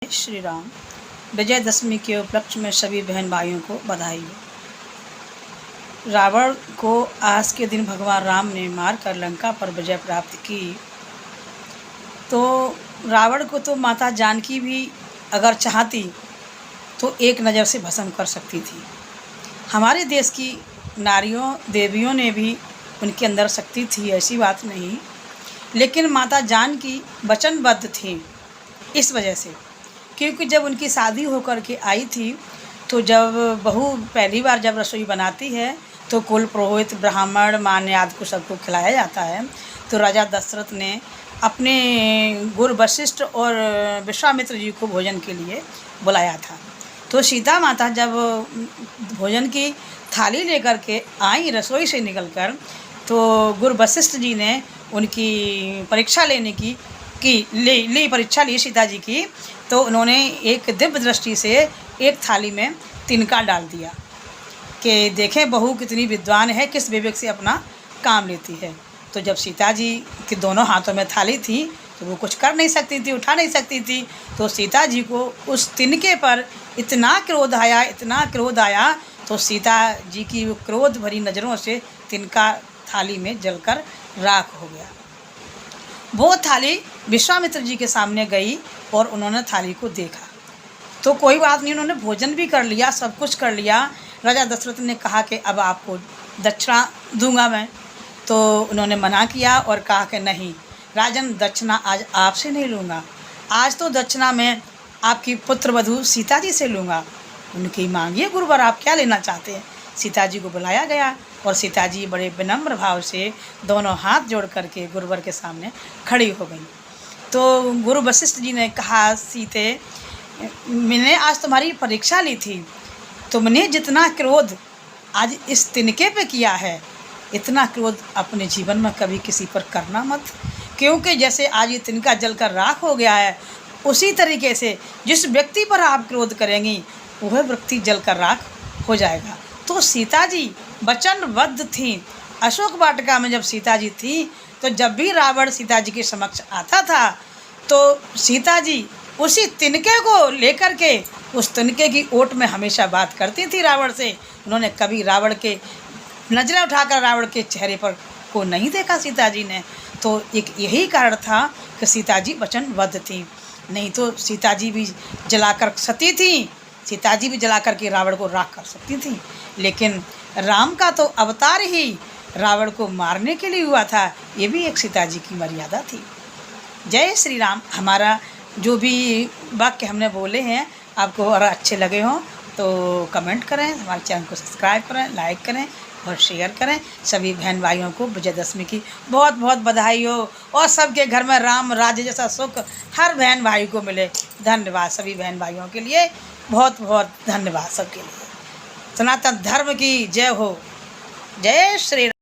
जय श्री राम। विजयदशमी के उपलक्ष्य में सभी बहन भाइयों को बधाई हो। रावण को आज के दिन भगवान राम ने मार कर लंका पर विजय प्राप्त की। तो रावण को तो माता जानकी भी अगर चाहती तो एक नज़र से भस्म कर सकती थी। हमारे देश की नारियों देवियों ने भी उनके अंदर शक्ति थी, ऐसी बात नहीं, लेकिन माता जानकी वचनबद्ध थी इस वजह से, क्योंकि जब उनकी शादी होकर के आई थी तो जब बहू पहली बार जब रसोई बनाती है तो कुल पुरोहित ब्राह्मण मान्य आदि को सबको खिलाया जाता है। तो राजा दशरथ ने अपने गुरु वशिष्ठ और विश्वामित्र जी को भोजन के लिए बुलाया था। तो सीता माता जब भोजन की थाली लेकर के आई रसोई से निकलकर, तो गुरु वशिष्ठ जी ने उनकी परीक्षा लेने की परीक्षा ली सीता जी की। तो उन्होंने एक दिव्य दृष्टि से एक थाली में तिनका डाल दिया कि देखें बहू कितनी विद्वान है, किस विवेक से अपना काम लेती है। तो जब सीता जी के दोनों हाथों में थाली थी तो वो कुछ कर नहीं सकती थी, उठा नहीं सकती थी। तो सीता जी को उस तिनके पर इतना क्रोध आया तो सीता जी की क्रोध भरी नज़रों से तिनका थाली में जलकर राख हो गया। वो थाली विश्वामित्र जी के सामने गई और उन्होंने थाली को देखा तो कोई बात नहीं, उन्होंने भोजन भी कर लिया, सब कुछ कर लिया। राजा दशरथ ने कहा कि अब आपको दक्षिणा दूंगा मैं। तो उन्होंने मना किया और कहा कि नहीं राजन, दक्षिणा आज आपसे नहीं लूँगा, आज तो दक्षिणा मैं आपकी पुत्र वधू सीता जी से लूँगा। उनकी मांगिए गुरुवर, आप क्या लेना चाहते हैं। सीता जी को बुलाया गया और सीता जी बड़े विनम्र भाव से दोनों हाथ जोड़ करके गुरुवर के सामने खड़ी हो गई। तो गुरु वशिष्ठ जी ने कहा, सीते मैंने आज तुम्हारी परीक्षा ली थी, तुमने जितना क्रोध आज इस तिनके पे किया है, इतना क्रोध अपने जीवन में कभी किसी पर करना मत, क्योंकि जैसे आज ये तिनका जलकर राख हो गया है, उसी तरीके से जिस व्यक्ति पर आप क्रोध करेंगी वह व्यक्ति जलकर राख हो जाएगा। तो सीता जी वचनबद्ध थी। अशोक वाटिका में जब सीता जी थी तो जब भी रावण सीता जी के समक्ष आता था तो सीता जी उसी तिनके को लेकर के उस तिनके की ओट में हमेशा बात करती थी रावण से। उन्होंने कभी रावण के नजरें उठाकर रावण के चेहरे पर को नहीं देखा सीता जी ने। तो एक यही कारण था कि सीता जी वचनबद्ध थी, नहीं तो सीता जी भी जलाकर सती थी, सीता जी भी जलाकर के रावण को राख कर सकती थी। लेकिन राम का तो अवतार ही रावण को मारने के लिए हुआ था, ये भी एक सीता जी की मर्यादा थी। जय श्री राम। हमारा जो भी वाक्य हमने बोले हैं आपको और अच्छे लगे हों तो कमेंट करें, हमारे चैनल को सब्सक्राइब करें, लाइक करें और शेयर करें। सभी बहन भाइयों को विजयदशमी की बहुत बहुत बधाई हो और सबके घर में राम राज्य जैसा सुख हर बहन भाई को मिले। धन्यवाद सभी बहन भाइयों के लिए, बहुत बहुत धन्यवाद सबके लिए। सनातन धर्म की जय हो। जय श्री राम।